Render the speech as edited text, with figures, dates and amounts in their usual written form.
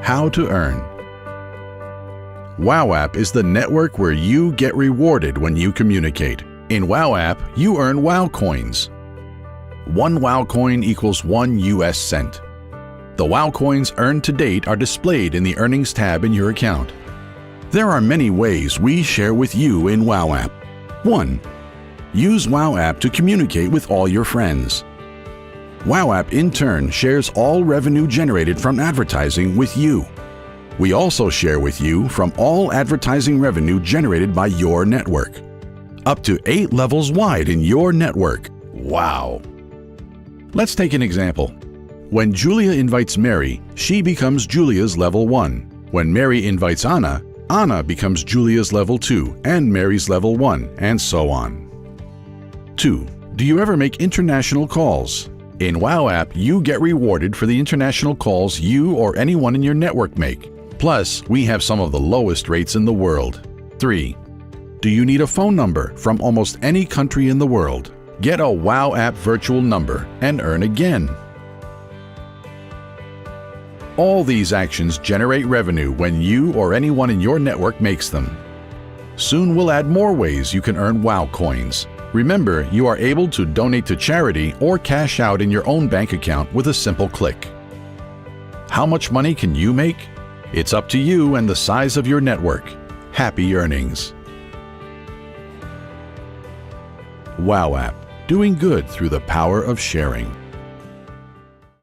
How to earn. Wowapp is the network where you get rewarded when you communicate. In Wowapp, you earn WOW coins. 1 WOW coin equals 1 US cent. The WOW coins earned to date are displayed in the Earnings tab in your account. There are many ways we share with you in Wowapp. 1. Use Wowapp to communicate with all your friends. Wowapp in turn shares all revenue generated from advertising with you. We also share with you from all advertising revenue generated by your network. Up to 8 levels wide in your network. Wow! Let's take an example. When Julia invites Mary, she becomes Julia's level 1. When Mary invites Anna, Anna becomes Julia's level 2 and Mary's level 1, and so on. 2. Do you ever make international calls? In Wowapp, you get rewarded for the international calls you or anyone in your network make. Plus, we have some of the lowest rates in the world. 3. Do you need a phone number from almost any country in the world? Get a Wowapp virtual number and earn again. All these actions generate revenue when you or anyone in your network makes them. Soon we'll add more ways you can earn WOW coins. Remember, you are able to donate to charity or cash out in your own bank account with a simple click. How much money can you make? It's up to you and the size of your network. Happy earnings! Wowapp, doing good through the power of sharing.